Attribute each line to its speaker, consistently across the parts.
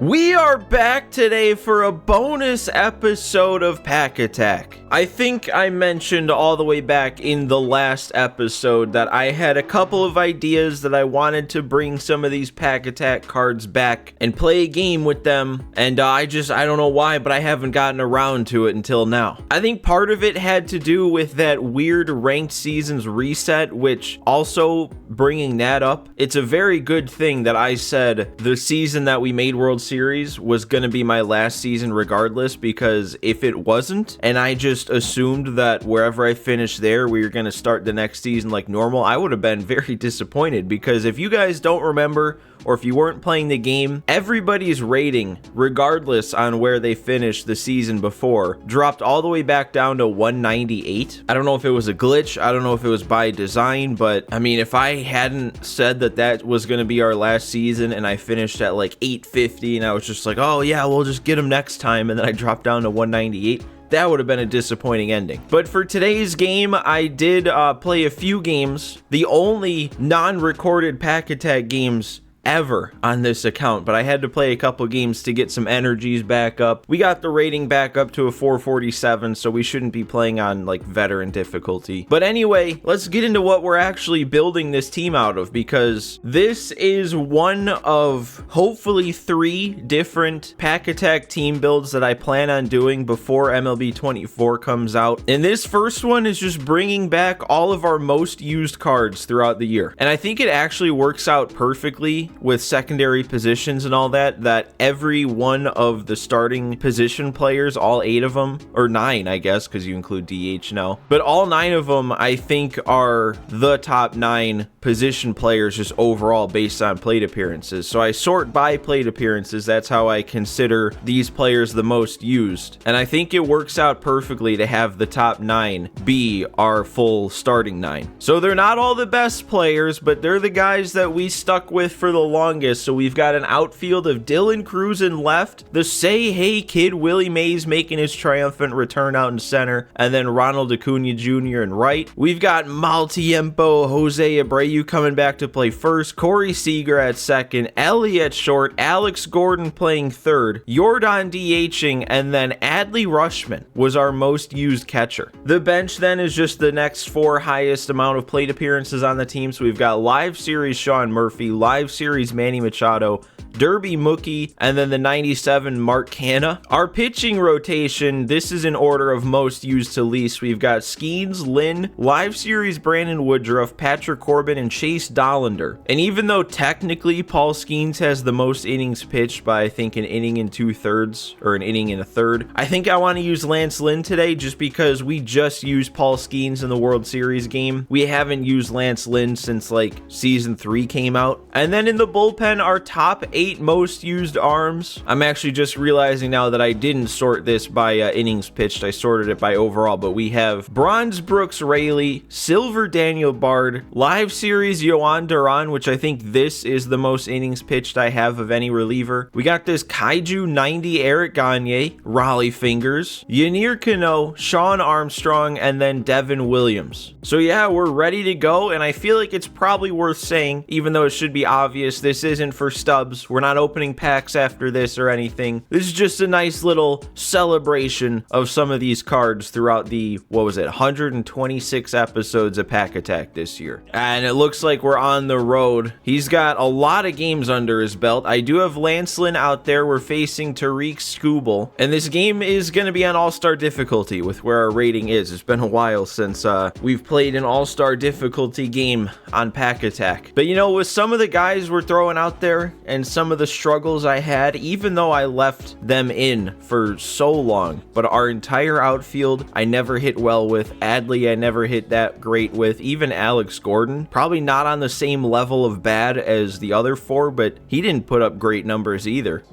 Speaker 1: We are back today for a bonus episode of Pack Attack. I think I mentioned all the way back in the last episode that I had a couple of ideas that I wanted to bring some of these Pack Attack cards back and play a game with them, and I don't know why, but I haven't gotten around to it until now. I think part of it had to do with that weird ranked seasons reset, which also bringing that up, it's a very good thing that I said the season that we made World Series was going to be my last season regardless, because if it wasn't and I just assumed that wherever I finished there we were going to start the next season like normal, I would have been very disappointed. Because if you guys don't remember, or if you weren't playing the game, everybody's rating, regardless on where they finished the season before, dropped all the way back down to 198. I don't know if it was a glitch, I don't know if it was by design, but I mean, if I hadn't said that that was going to be our last season and I finished at like 850 and I was just like, oh yeah, we'll just get them next time, and then I dropped down to 198, that would have been a disappointing ending. But for today's game, I did play a few games, the only non-recorded Pack Attack games ever on this account, but I had to play a couple games to get some energies back up. We got the rating back up to a 447, so we shouldn't be playing on like veteran difficulty. But anyway, let's get into what we're actually building this team out of, because this is one of hopefully 3 different Pack Attack team builds that I plan on doing before MLB 24 comes out. And this first one is just bringing back all of our most used cards throughout the year. And I think it actually works out perfectly with secondary positions and all that, that every one of the starting position players, all 8 of them, or 9 I guess, because you include DH now, but all 9 of them I think are the top 9 position players just overall based on plate appearances. So I sort by plate appearances, that's how I consider these players the most used, and I think it works out perfectly to have the top 9 be our full starting 9. So they're not all the best players, but they're the guys that we stuck with for the longest. So we've got an outfield of Dylan Cruz in left, the Say Hey Kid Willie Mays making his triumphant return out in center, and then Ronald Acuna Jr. in right. We've got Mal Tiempo, Jose Abreu coming back to play first, Corey Seager at second, Ellie at short, Alex Gordon playing third, Yordan DHing, and then Adley Rushman was our most used catcher. The bench then is just the next 4 highest amount of plate appearances on the team. So we've got live series Sean Murphy, live series Manny Machado, Derby Mookie, and then the 97 Mark Canha. Our pitching rotation, this is in order of most used to least. We've got Skeens, Lynn, live series Brandon Woodruff, Patrick Corbin, and Chase Dollander. And even though technically Paul Skeens has the most innings pitched by I think an inning and 2/3 or an inning and a third, I think I want to use Lance Lynn today just because we just used Paul Skeens in the World Series game. We haven't used Lance Lynn since like season 3 came out. And then in the bullpen, our top 8 most used arms. I'm actually just realizing now that I didn't sort this by innings pitched. I sorted it by overall, but we have Bronze Brooks Raley, Silver Daniel Bard, live series Yoan Duran, which I think this is the most innings pitched I have of any reliever. We got this Kaiju 90 Eric Gagne, Raleigh Fingers, Yanir Cano, Sean Armstrong, and then Devin Williams. So yeah, we're ready to go, and I feel like it's probably worth saying, even though it should be obvious, this isn't for stubs. We're not opening packs after this or anything. This is just a nice little celebration of some of these cards throughout the, 126 episodes of Pack Attack this year. And it looks like we're on the road. He's got a lot of games under his belt. I do have Lance Lynn out there. We're facing Tariq Skubal, and this game is going to be on All-Star difficulty with where our rating is. It's been a while since we've played an All-Star difficulty game on Pack Attack. But you know, with some of the guys we're throwing out there and some of the struggles I had, even though I left them in for so long, but our entire outfield I never hit well with. Adley I never hit that great with. Even Alex Gordon, probably not on the same level of bad as the other 4, but he didn't put up great numbers either.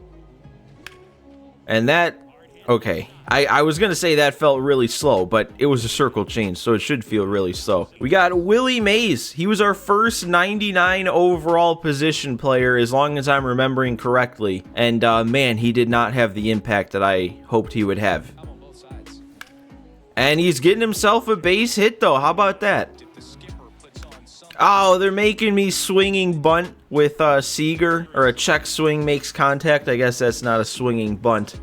Speaker 1: And that, okay, I was gonna say that felt really slow, but it was a circle change, so it should feel really slow. We got Willie Mays. He was our first 99 overall position player, as long as I'm remembering correctly. And man, he did not have the impact that I hoped he would have. And he's getting himself a base hit though, how about that? Oh, they're making me swinging bunt with Seager, or a check swing makes contact. I guess that's not a swinging bunt.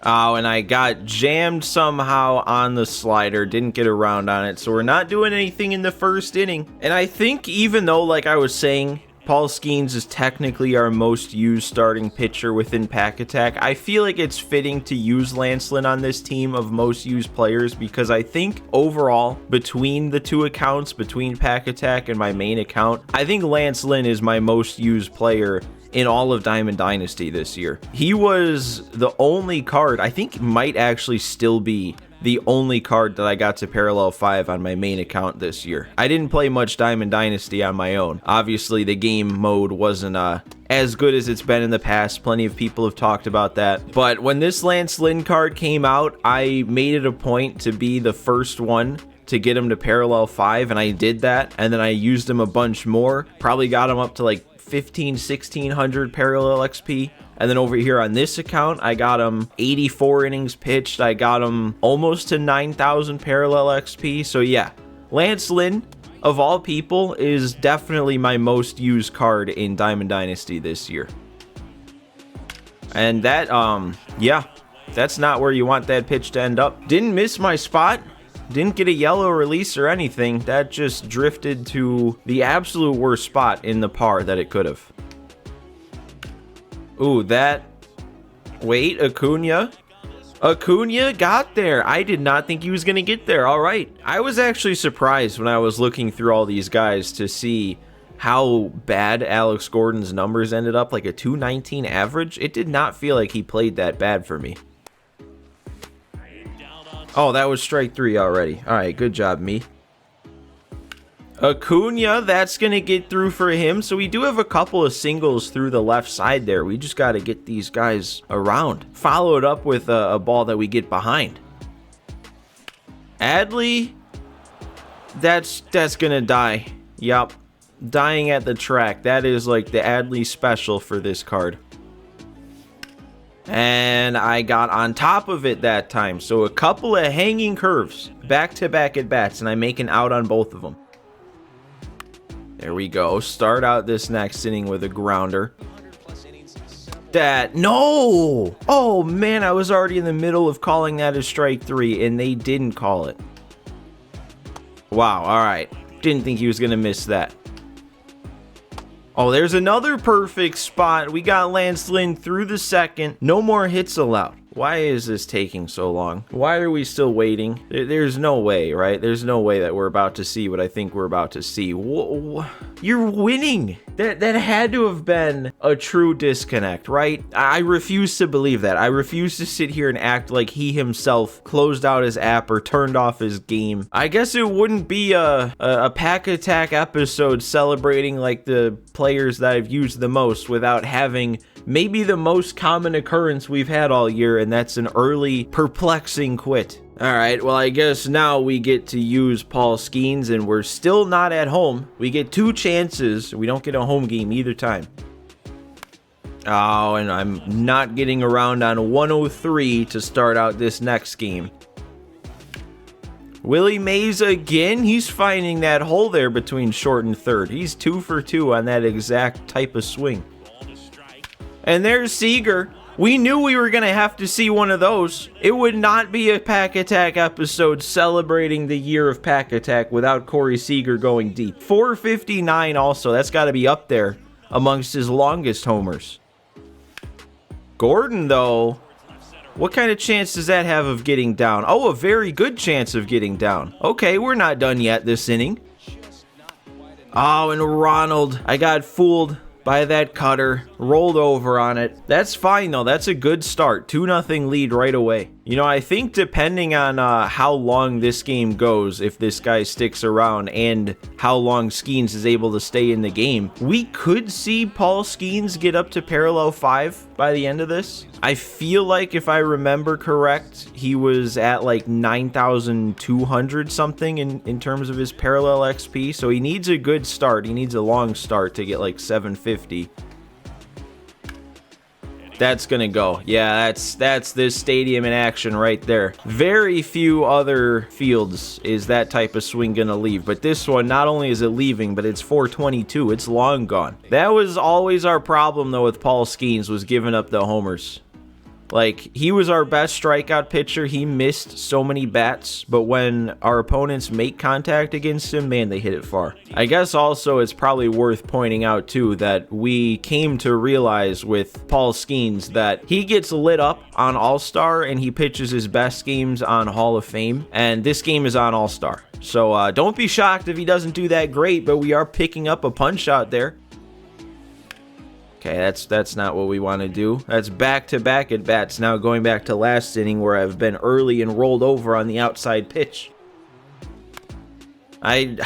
Speaker 1: Oh, and I got jammed somehow on the slider, didn't get around on it, so we're not doing anything in the first inning. And I think even though, like I was saying, Paul Skeens is technically our most used starting pitcher within Pack Attack, I feel like it's fitting to use Lance Lynn on this team of most used players, because I think overall, between the two accounts, between Pack Attack and my main account, I think Lance Lynn is my most used player in all of Diamond Dynasty this year. He was the only card, I think might actually still be the only card that I got to Parallel 5 on my main account this year. I didn't play much Diamond Dynasty on my own. Obviously, the game mode wasn't as good as it's been in the past. Plenty of people have talked about that. But when this Lance Lynn card came out, I made it a point to be the first one to get him to Parallel 5, and I did that, and then I used him a bunch more. Probably got him up to like 1600 Parallel XP. And then over here on this account, I got him 84 innings pitched. I got him almost to 9,000 Parallel XP. So yeah, Lance Lynn, of all people, is definitely my most used card in Diamond Dynasty this year. And that, yeah, that's not where you want that pitch to end up. Didn't miss my spot. Didn't get a yellow release or anything. That just drifted to the absolute worst spot in the par that it could have. Ooh, that... Wait, Acuna? Acuna got there. I did not think he was going to get there. All right. I was actually surprised when I was looking through all these guys to see how bad Alex Gordon's numbers ended up, like a 219 average. It did not feel like he played that bad for me. Oh, that was strike 3 already. All right, good job, me. Acuna, that's going to get through for him. So we do have a couple of singles through the left side there. We just got to get these guys around. Follow it up with a ball that we get behind. Adley, that's going to die. Yup, dying at the track. That is like the Adley special for this card. And I got on top of it that time. So a couple of hanging curves, back-to-back at-bats, and I make an out on both of them. There we go. Start out this next inning with a grounder. That, no! Oh, man, I was already in the middle of calling that a strike 3, and they didn't call it. Wow, all right. Didn't think he was going to miss that. Oh, there's another perfect spot. We got Lance Lynn through the second. No more hits allowed. Why is this taking so long? Why are we still waiting? There's no way, right? There's no way that we're about to see what I think we're about to see. You're winning. That had to have been a true disconnect, right? I refuse to believe that. I refuse to sit here and act like he himself closed out his app or turned off his game. I guess it wouldn't be a Pack Attack episode celebrating like the players that I've used the most without having maybe the most common occurrence we've had all year, and that's an early perplexing quit. Alright, well I guess now we get to use Paul Skeens, and we're still not at home. We get 2 chances. We don't get a home game either time. Oh, and I'm not getting around on 103 to start out this next game. Willie Mays again. He's finding that hole there between short and third. He's 2 for 2 on that exact type of swing. And there's Seager. We knew we were going to have to see one of those. It would not be a Pack Attack episode celebrating the year of Pack Attack without Corey Seager going deep. 459 also. That's got to be up there amongst his longest homers. Gordon, though, what kind of chance does that have of getting down? Oh, a very good chance of getting down. Okay, we're not done yet this inning. Oh, and Ronald, I got fooled by that cutter, rolled over on it. That's fine though, that's a good start. 2-0 lead right away. You know, I think depending on how long this game goes, if this guy sticks around and how long Skeens is able to stay in the game, we could see Paul Skeens get up to Parallel 5 by the end of this. I feel like if I remember correct, he was at like 9,200 something in terms of his Parallel XP, so he needs a good start. He needs a long start to get like 750. That's gonna go. Yeah, that's this stadium in action right there. Very few other fields is that type of swing gonna leave, but this one, not only is it leaving, but it's 422. It's long gone. That was always our problem though with Paul Skeens, was giving up the homers. Like, he was our best strikeout pitcher. He missed so many bats, but when our opponents make contact against him, man, they hit it far. I guess also it's probably worth pointing out too that we came to realize with Paul Skeens that he gets lit up on All-Star and he pitches his best games on Hall of Fame, and this game is on All-Star. So don't be shocked if he doesn't do that great, but we are picking up a punch out there. Okay, that's not what we want to do. That's back-to-back at-bats. Now going back to last inning where I've been early and rolled over on the outside pitch. I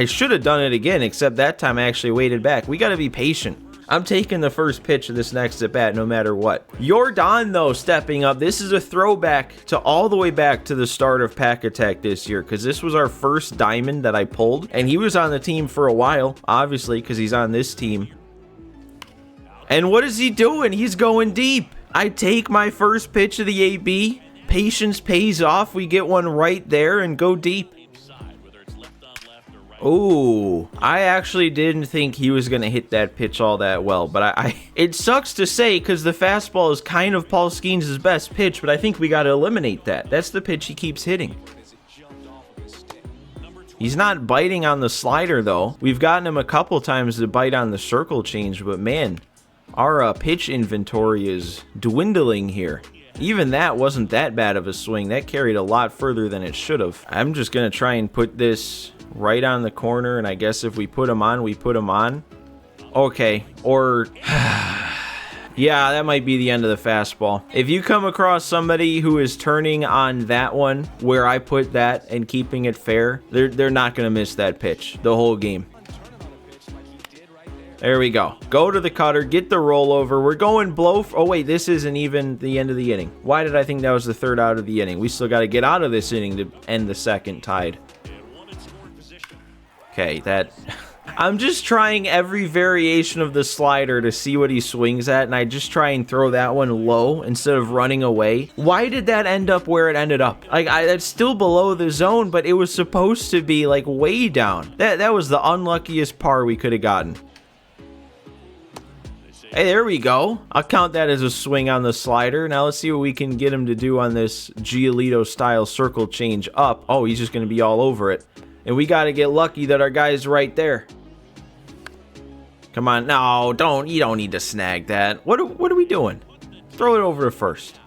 Speaker 1: should have done it again, except that time I actually waited back. We got to be patient. I'm taking the first pitch of this next at-bat no matter what. Jordan, though, stepping up. This is a throwback to all the way back to the start of Pack Attack this year, because this was our first diamond that I pulled, and he was on the team for a while, obviously, because he's on this team. And what is he doing? He's going deep. I take my first pitch of the AB. Patience pays off. We get one right there and go deep. Ooh, I actually didn't think he was going to hit that pitch all that well, but it sucks to say because the fastball is kind of Paul Skeens' best pitch, but I think we got to eliminate that. That's the pitch he keeps hitting. He's not biting on the slider, though. We've gotten him a couple times to bite on the circle change, but man, our pitch inventory is dwindling here. Even that wasn't that bad of a swing. That carried a lot further than it should have. I'm just going to try and put this right on the corner, and I guess if we put him on, we put him on. Okay, or... yeah, that might be the end of the fastball. If you come across somebody who is turning on that one where I put that and keeping it fair, they're not going to miss that pitch the whole game. There we go. Go to the cutter, get the rollover. We're going blow. Oh, wait, this isn't even the end of the inning. Why did I think that was the third out of the inning? We still got to get out of this inning to end the second tied. Okay, that... I'm just trying every variation of the slider to see what he swings at, and I just try and throw that one low instead of running away. Why did that end up where it ended up? Like, that's still below the zone, but it was supposed to be, like, way down. That was the unluckiest par we could have gotten. Hey, there we go. I'll count that as a swing on the slider. Now let's see what we can get him to do on this Giolito-style circle change up. Oh, he's just going to be all over it. And we got to get lucky that our guy's right there. Come on. No, you don't need to snag that. What are we doing? Throw it over to first.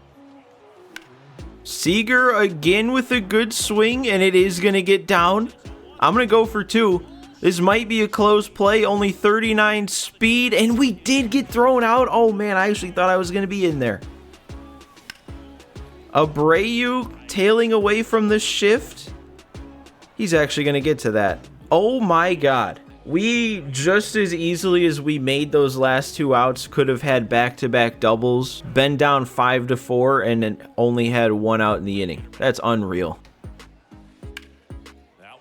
Speaker 1: Seager again with a good swing, and it is going to get down. I'm going to go for two. This might be a close play, only 39 speed, and we did get thrown out. Oh, man, I actually thought I was going to be in there. Abreu tailing away from the shift. He's actually going to get to that. Oh, my God. We, just as easily as we made those last two outs, could have had back-to-back doubles, been down 5-4, and then only had one out in the inning. That's unreal.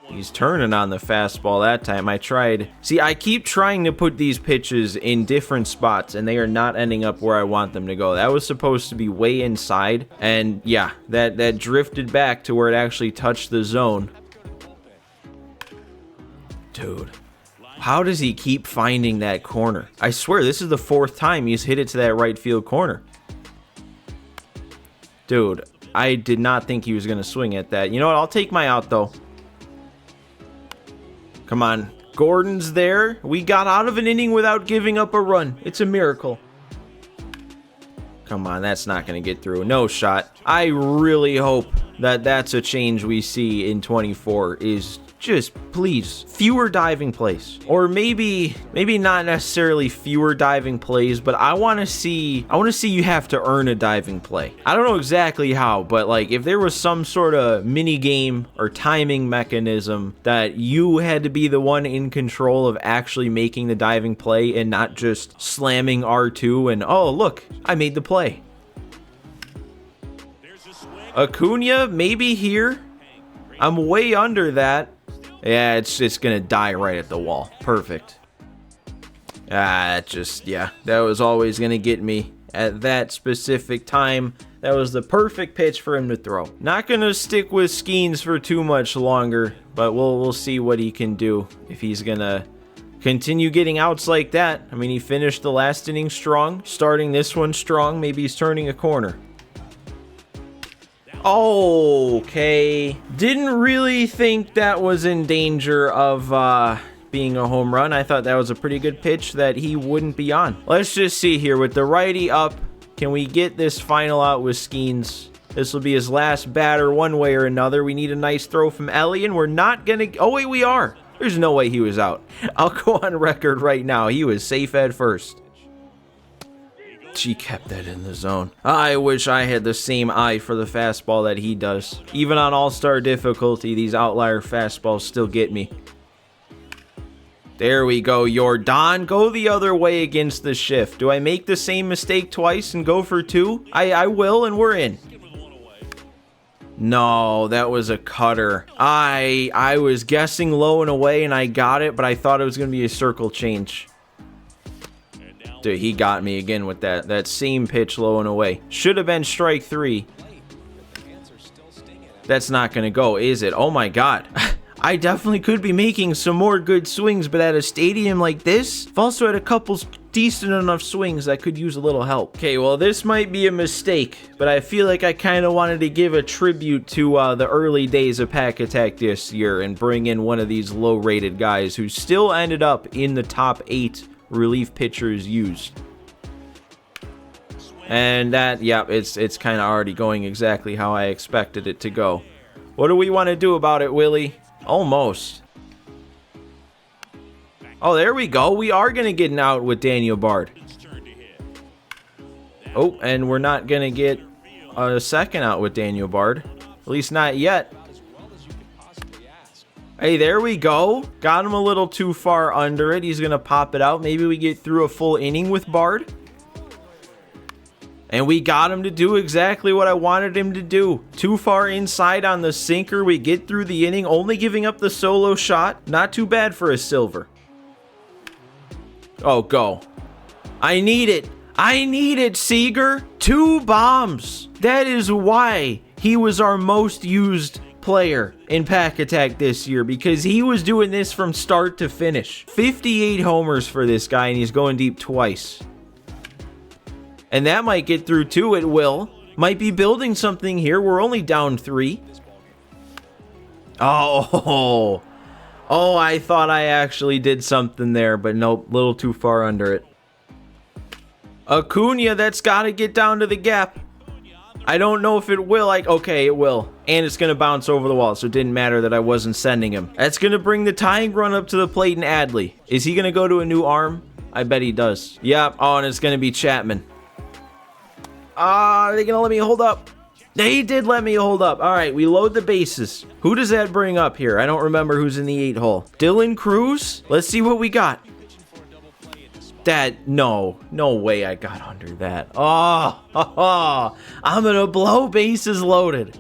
Speaker 1: He's turning on the fastball that time. I keep trying to put these pitches in different spots, and they are not ending up where I want them to go. That was supposed to be way inside, and yeah, that drifted back to where it actually touched the zone. Dude, how does he keep finding that corner? I swear, this is the fourth time he's hit it to that right field corner. Dude, I did not think he was going to swing at that. You know what? I'll take my out, though. Come on. Gordon's there. We got out of an inning without giving up a run. It's a miracle. Come on, that's not going to get through. No shot. I really hope that that's a change we see in 24 is just, please, fewer diving plays. Or maybe not necessarily fewer diving plays, but I want to see you have to earn a diving play. I don't know exactly how, but like if there was some sort of mini game or timing mechanism that you had to be the one in control of actually making the diving play and not just slamming R2 and, oh, look, I made the play. Acuna, maybe here. I'm way under that. Yeah, it's gonna die right at the wall. Perfect. Yeah, that was always gonna get me. at that specific time. That was the perfect pitch for him to throw. Not gonna stick with Skeens for too much longer, but we'll see what he can do if he's gonna continue getting outs like that. I mean, he finished the last inning strong, starting this one strong. Maybe he's turning a corner. Okay. Didn't really think that was in danger of being a home run. I thought that was a pretty good pitch that he wouldn't be on. Let's just see here with the righty up. Can we get this final out with Skeens? This will be his last batter one way or another. We need a nice throw from Ellie, and we're not gonna... Oh, wait, we are. There's no way he was out. I'll go on record right now. He was safe at first. She kept that in the zone. I wish I had the same eye for the fastball that he does. Even on all-star difficulty, these outlier fastballs still get me. There we go, Jordan. Go the other way against the shift. Do I make the same mistake twice and go for two? I will, and we're in. No, that was a cutter. I was guessing low and away, and I got it, but I thought it was going to be a circle change. Dude, he got me again with that same pitch low and away. Should have been strike three. That's not going to go, is it? Oh, my God. I definitely could be making some more good swings, but at a stadium like this, I've also had a couple decent enough swings that could use a little help. Okay, well, this might be a mistake, but I feel like I kind of wanted to give a tribute to the early days of Pack Attack this year and bring in one of these low-rated guys who still ended up in the top 8 relief pitchers used. And that, yeah, it's kind of already going exactly how I expected it to go. What do we want to do about it, Willie? Almost. Oh, there we go. We are going to get an out with Daniel Bard. Oh, and we're not going to get a second out with Daniel Bard. At least not yet. Hey, there we go. Got him a little too far under it. He's going to pop it out. Maybe we get through a full inning with Bard. And we got him to do exactly what I wanted him to do. Too far inside on the sinker. We get through the inning, only giving up the solo shot. Not too bad for a silver. Oh, go. I need it. I need it, Seager. 2 bombs. That is why he was our most used player in Pack Attack this year, because he was doing this from start to finish. 58 homers for this guy, and he's going deep twice. And that might get through too. It will. Might be building something here. We're only down 3. Oh, I thought I actually did something there, but nope, a little too far under it. Acuna, that's got to get down to the gap. I don't know if it will. Okay, it will. And it's going to bounce over the wall, so it didn't matter that I wasn't sending him. That's going to bring the tying run up to the plate and Adley. Is he going to go to a new arm? I bet he does. Yep. Oh, and it's going to be Chapman. Are they going to let me hold up? They did let me hold up. All right, we load the bases. Who does that bring up here? I don't remember who's in the 8 hole. Dylan Cruz? Let's see what we got. No way I got under that. Oh, I'm going to blow bases loaded.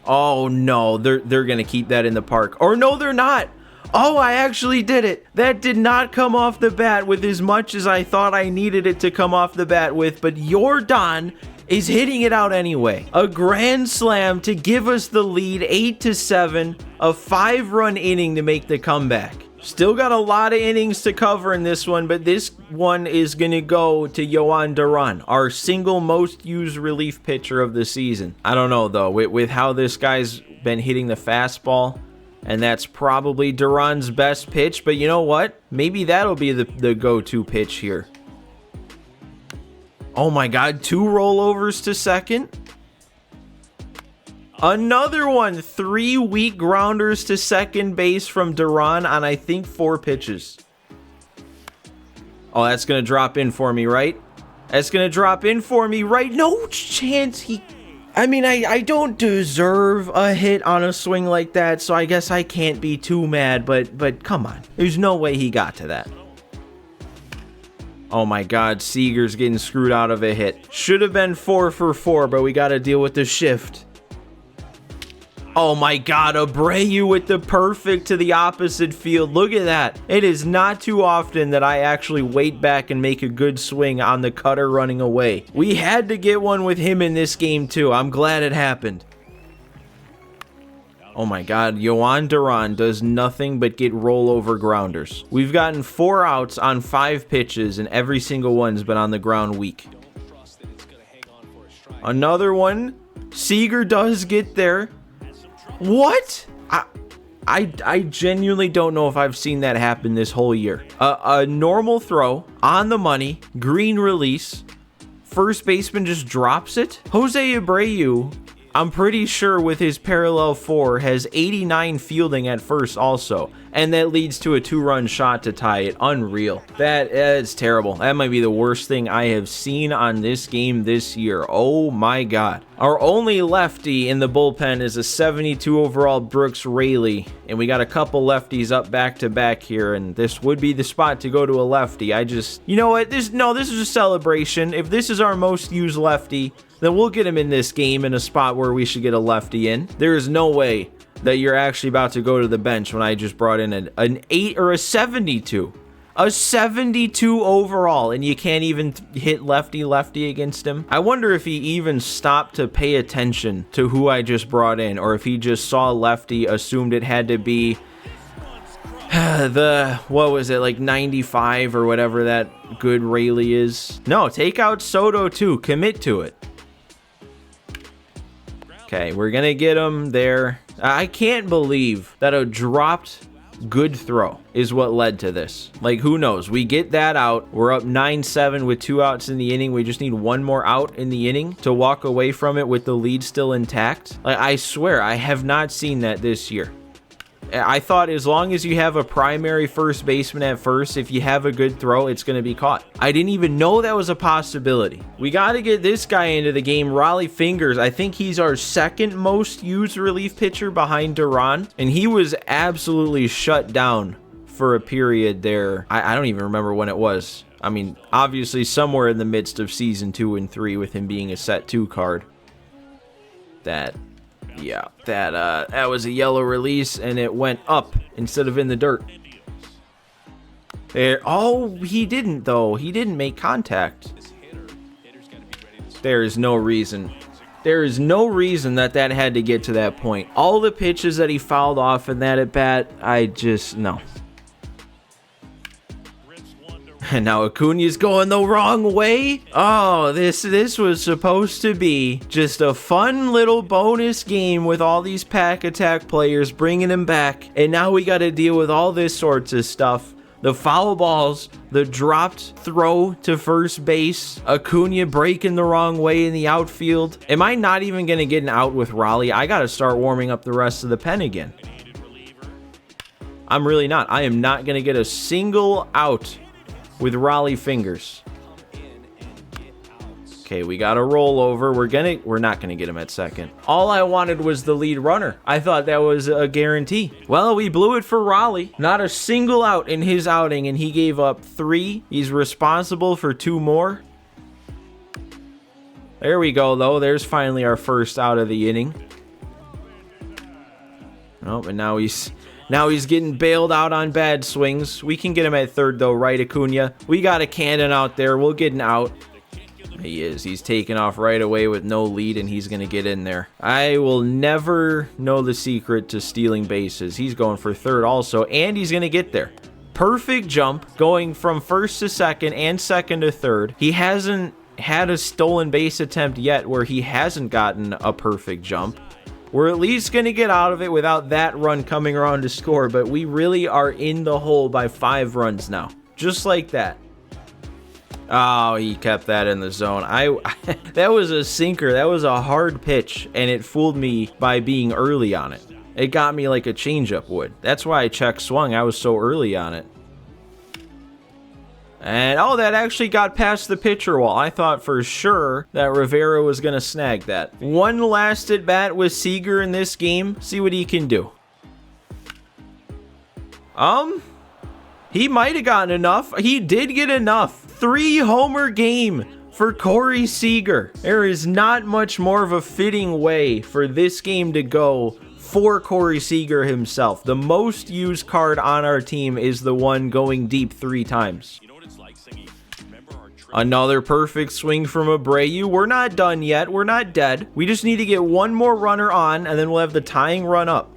Speaker 1: Oh, no, they're going to keep that in the park. Or no, they're not. Oh, I actually did it. That did not come off the bat with as much as I thought I needed it to come off the bat with, but Jordan is hitting it out anyway. A grand slam to give us the lead, 8-7, a 5-run inning to make the comeback. Still got a lot of innings to cover in this one, but this one is going to go to Yohan Duran, our single most used relief pitcher of the season. I don't know, though, with how this guy's been hitting the fastball, and that's probably Duran's best pitch, but you know what? Maybe that'll be the go-to pitch here. Oh my God, 2 rollovers to second. Another one, 3 weak grounders to second base from Duran on, I think, 4 pitches. Oh, that's going to drop in for me, right? That's going to drop in for me, right? No chance he... I mean, I don't deserve a hit on a swing like that, so I guess I can't be too mad, but come on. There's no way he got to that. Oh my God, Seager's getting screwed out of a hit. Should have been 4 for 4, but we got to deal with the shift. Oh my God, Abreu with the perfect to the opposite field. Look at that. It is not too often that I actually wait back and make a good swing on the cutter running away. We had to get one with him in this game too. I'm glad it happened. Oh my God, Yohan Duran does nothing but get rollover grounders. We've gotten 4 outs on 5 pitches, and every single one's been on the ground weak. Another one. Seager does get there. What? I genuinely don't know if I've seen that happen this whole year. A normal throw, on the money, green release, first baseman just drops it. Jose Abreu, I'm pretty sure with his parallel 4, has 89 fielding at first also. And that leads to a 2-run shot to tie it. Unreal. That is terrible. That might be the worst thing I have seen on this game this year. Oh my God. Our only lefty in the bullpen is a 72 overall Brooks Raley. And we got a couple lefties up back to back here. And this would be the spot to go to a lefty. You know what? This is a celebration. If this is our most used lefty, then we'll get him in this game in a spot where we should get a lefty in. There is no way that you're actually about to go to the bench when I just brought in an 8 or a 72. A 72 overall, and you can't even hit lefty against him. I wonder if he even stopped to pay attention to who I just brought in, or if he just saw lefty, assumed it had to be what was it, like 95 or whatever that good Rayleigh is. No, take out Soto too. Commit to it. Okay, we're gonna get him there. I can't believe that a dropped good throw is what led to this. Like, who knows? We get that out. We're up 9-7 with 2 outs in the inning. We just need 1 more out in the inning to walk away from it with the lead still intact. Like, I swear, I have not seen that this year. I thought as long as you have a primary first baseman at first, if you have a good throw, it's going to be caught. I didn't even know that was a possibility. We got to get this guy into the game, Raleigh Fingers. I think he's our 2nd most used relief pitcher behind Duran, and he was absolutely shut down for a period there. I don't even remember when it was. I mean, obviously somewhere in the midst of season 2 and 3 with him being a set 2 card. Yeah, that was a yellow release, and it went up instead of in the dirt. There. Oh, he didn't, though. He didn't make contact. There is no reason. There is no reason that had to get to that point. All the pitches that he fouled off in that at bat, no. And now Acuna's going the wrong way. Oh, this was supposed to be just a fun little bonus game with all these pack attack players, bringing them back. And now we got to deal with all this sorts of stuff. The foul balls, the dropped throw to first base, Acuna breaking the wrong way in the outfield. Am I not even going to get an out with Raleigh? I got to start warming up the rest of the pen again. I'm really not. I am not going to get a single out with Raleigh Fingers. Okay, we got a rollover. We're not gonna get him at second. All I wanted was the lead runner. I thought that was a guarantee. Well, we blew it for Raleigh. Not a single out in his outing, and he gave up 3. He's responsible for 2 more. There we go, though. There's finally our first out of the inning. Oh, and now he's getting bailed out on bad swings. We can get him at third, though, right, Acuna? We got a cannon out there. We'll get an out. He is. He's taking off right away with no lead, and he's going to get in there. I will never know the secret to stealing bases. He's going for third also, and he's going to get there. Perfect jump, going from first to second and second to third. He hasn't had a stolen base attempt yet where he hasn't gotten a perfect jump. We're at least going to get out of it without that run coming around to score, but we really are in the hole by 5 runs now. Just like that. Oh, he kept that in the zone. That was a sinker. That was a hard pitch, and it fooled me by being early on it. It got me like a changeup would. That's why I check swung. I was so early on it. And, oh, that actually got past the pitcher wall. I thought for sure that Rivera was going to snag that. One last at bat with Seager in this game. See what he can do. He might have gotten enough. He did get enough. 3-homer game for Corey Seager. There is not much more of a fitting way for this game to go for Corey Seager himself. The most used card on our team is the one going deep 3 times. Another perfect swing from Abreu. We're not done yet. We're not dead. We just need to get one more runner on, and then we'll have the tying run up.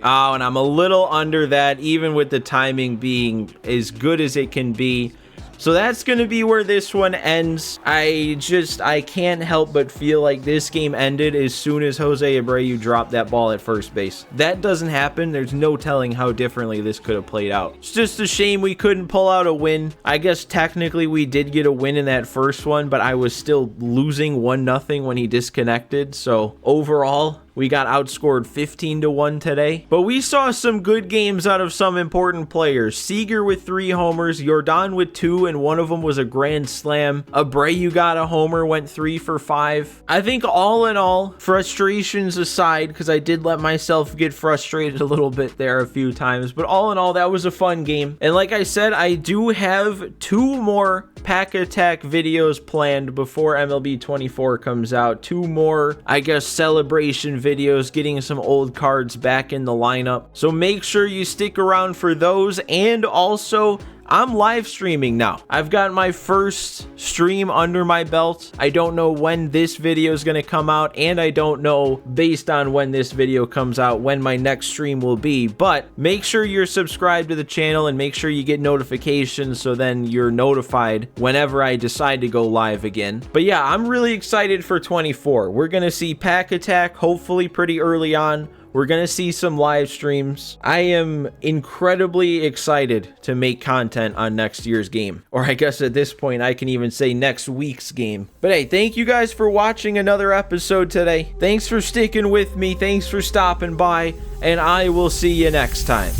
Speaker 1: Oh, and I'm a little under that, even with the timing being as good as it can be. So that's going to be where this one ends. I can't help but feel like this game ended as soon as Jose Abreu dropped that ball at first base. That doesn't happen. There's no telling how differently this could have played out. It's just a shame we couldn't pull out a win. I guess technically we did get a win in that first one, but I was still losing 1-0 when he disconnected. So overall, we got outscored 15-1 today. But we saw some good games out of some important players. Seager with 3 homers, Yordan with 2, and one of them was a grand slam. Abreu got a homer, went 3 for 5. I think all in all, frustrations aside, because I did let myself get frustrated a little bit there a few times, but all in all, that was a fun game. And like I said, I do have 2 more Pack Attack videos planned before MLB 24 comes out. 2 more, I guess, celebration videos, getting some old cards back in the lineup. So make sure you stick around for those. And also, I'm live streaming now. I've got my first stream under my belt. I don't know when this video is going to come out, and I don't know, based on when this video comes out, when my next stream will be. But make sure you're subscribed to the channel and make sure you get notifications so then you're notified whenever I decide to go live again. But yeah, I'm really excited for 24. We're going to see Pack Attack hopefully pretty early on. We're going to see some live streams. I am incredibly excited to make content on next year's game. Or I guess at this point, I can even say next week's game. But hey, thank you guys for watching another episode today. Thanks for sticking with me. Thanks for stopping by. And I will see you next time.